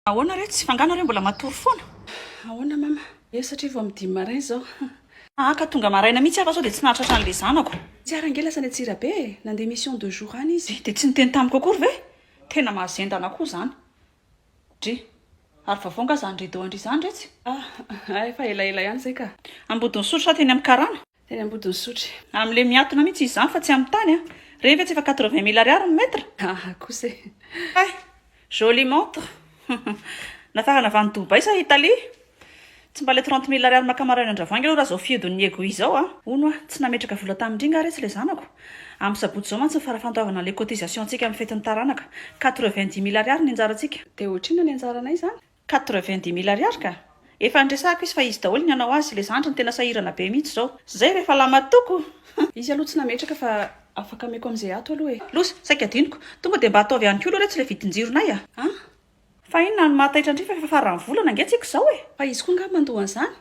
Ahoana re tsy fangana re mbola matory foana? Ahoana mama? Satria vao amin'ny 5 maraina izao. Ka tonga maraina mihitsy afa sao dia tsy nahatratra an'ilay zanako. Tsy arangela sana Tsirabe, nandeha mission 2 jours any izy. Dia tsy niteny tamiko akory ve? Tena mahazendana koa izany. Dri, ary vavonga izany rideau andry izany retsy. Efa elaela ihany izay ka. Ambodiny sotra sa teny amin'ny karana? Teny ambodiny sotra. Amin'ilay miatona mihitsy izy izany fa tsy amin'ny tany. Rehefa tsy efa 80 000 ariary ny metra. Kosa. Joli montre. Nafarana avy any Dubai sa Italie? Tsy mba le 30 000 ariary makamarana andravoangy aloha raha zao fiodin'ny ego izao Ono tsy nametraka vola tamindringa retsy le zanako. Amin'ny sabotsy izao mantsy ny farafantoavana le cotisation antsika amin'ny fetin'ny taranaka. 90 000 ariary ny anjarantsika. Dia ohatrina ny anjaranay izany? 90 000 ariary ka. Efa andresako izy fa izy daholo ny hanao azy. Le zandry ny tena sahirana be mihitsy izao. Zay rehefa lama toko. Izy aloha tsy nametraka fa afaka ameko amin'izay ato aloha e. Losa, saika adiniko. Tonga dia mba ataovy ihany koa aloha retsy le vidin-jironay Fa inona no mahataitra andry fa efa farany volana angatsika izao e. Fa izy koa ngamba mandoa an'izany?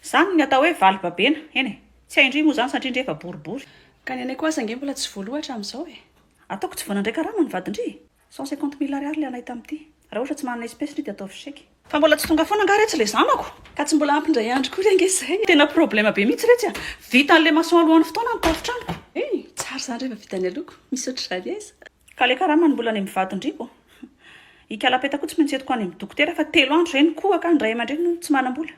Izany ny atao hoe valy babena. Eny tsy haindry moa izany satria indray efa boribory. Ka ny anay koa aza nge mbola tsy voalohatra amin'izao e. Ataoko tsy voana ndraika rano ny vadindry. 150 000 ariary le anay tamin'ity. Raha ohatra tsy manana espèce ny dia atao fisaiky. Fa mbola tsy tonga foana nga retsy le zanako. Ka tsy mbola ampindray andro koa renge izay. Tena problème be mihitsy retsy Vita an'ilay mason alohan'ny fotoana ny tafotraniko. Tsara izany rehefa vitany aloko. Misy ohatr'izany izy. Ka le karamany mbola any amin'ny vadindriko. Ikalapetako tsy maintsy etiko any amin'ny dokotera fa 3 andro reny koa ka ndray aman-dreny no tsy manam-bola.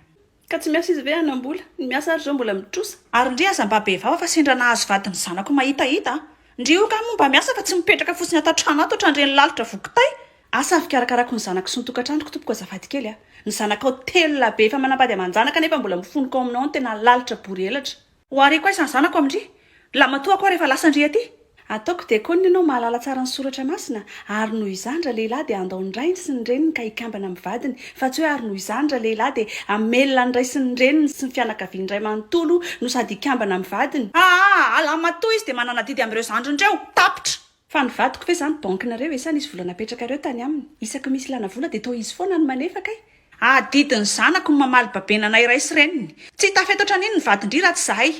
Ka tsy miasa izy ve anam-bola? Ny miasa ary izao mbola mitrosa. Ary ndry aza mba be vava fa sendra nahazo vadiny zanako mahitahita. Ndry io ka moa mba miasa fa tsy mipetraka fotsiny atatrano ato ohatrandreny lalitra vokitay. Asa avy karakarako ny zanako sy ny tokantrandroko tompoko azafady kely Ny zanako telo be efa manambady aman-janaka nefa mbola mifonoko aminao tena lalitra bory elatra. Ho ariko aisa ny zanako amindry. Lamatoa koa rehefa lasa ndry aty. Ataoko dia koa ianao mahalala tsara ny soratra masina ary noho izany raha lehilahy dia andao ny rainy sy ny reniny ka hikambana amin'ny vadiny fa tsy hoe ary noho izany raha lehilahy dia amelona ny ray sy ny reniny sy ny fianakaviany ray manontolo no sady hikambana amin'ny vadiny. Alamatoa izy dia manana didy amin'ireo zandrindreo tapitra. Fa ny vadiko ve izany bankinareo isany izy vola napetraka ireo tany aminy. Isaka misy lana vola dia tao izy foana ny manefaka Didiny zanako ny mamaly babenanay ray sy reniny. Tsy tafetotra n'iny ny vadindry raha tsy zahay.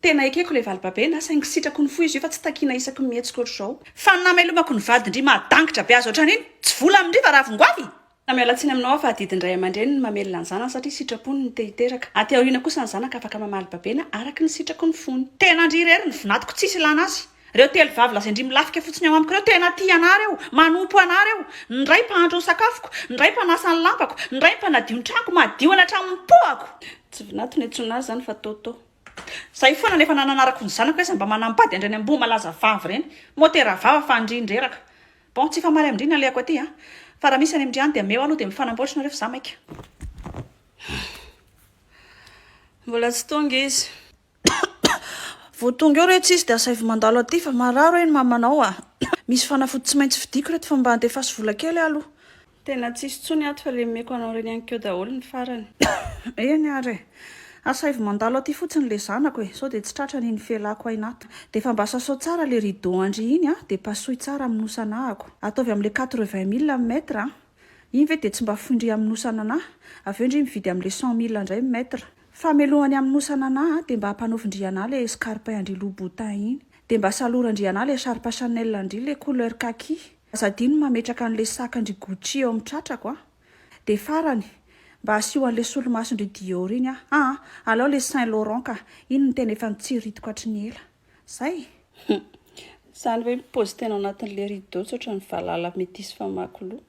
Tena ekeko le valibabena saingy sitrako ny fo izy io fa tsy takiana isaky mihetsika ohatr'izao. Fa namelomako ny vadindry mahadangitra be azy ohatran'iny. Tsy vola amindry fa ravongoavy. Miala tsiny aminao fa didindray aman-dreny ny mamelona ny zanany satria sitrapony ny tehiteraka. Aty aoriana kosa ny zanaka afaka mamaly babena araka ny sitrako ny fony. Tena ndry rery ny vinatiko tsisy lana azy. Reo telo vavy lasendry milafika fotsiny ao amiko reo tena tia anareo, manompo anareo. Ny ray mpahandro ny sakafoko, ny ray mpanasa ny lampako, ny ray mpanadio ny tranoko, madio anatramin'ny pohako. Tsy vinatony antsoina azy zany fa toto. Zay foana nefa nananarako ny zanako esa mba manampady andrany amboa malaza vavy reny. Motera vava fa andrindreraka. Bon, tsy fa mary amindriny aleko aty Fa raha misy any amindry any dia meo aloha dia mifanamboatra rehefa za maika. Mbola tsy tonga izy. Voatonga eo rehetra izy dia asavy mandalo aty fa mararo eny mamanao Misy fanafody tsy maintsy vidiko reto fa mba andefaso vola kely aloha. Tena tsisy tsony ato fa le meko anao reny ihany keo daholo ny farany. Eny ary asavy mandalo aty fotsiny le zanako sao dia tsy tratra n'iny felako ainato. Dia fa mba sasao tsara le rideau andry iny dia pasoy tsara amin'ny nosanahako. Ataovy amin'le 80 000 metra iny ve dia tsy mba findry amin'ny nosananahy. Aveo indry mividy amin'le 100 000 indray metra. Fa melohany amin'ny nosananahy dia mba hampanaovindriana le scarpe andry Louboutin iny. Dia mba salorandriana le sharpe Chanel andry le couleur kaki. Sady iny mametraka an'le sakandry Gucci eo amin'ny tratrako Dia farany mba asihoan'le solomasondry Dior iny alao le Saint Laurent ka iny ny tena efa nitsiritiko hatry ela. Zay. Zany hoe pôzy tena ao anatin'le rideau tsotra ny valala metisy famaky loha.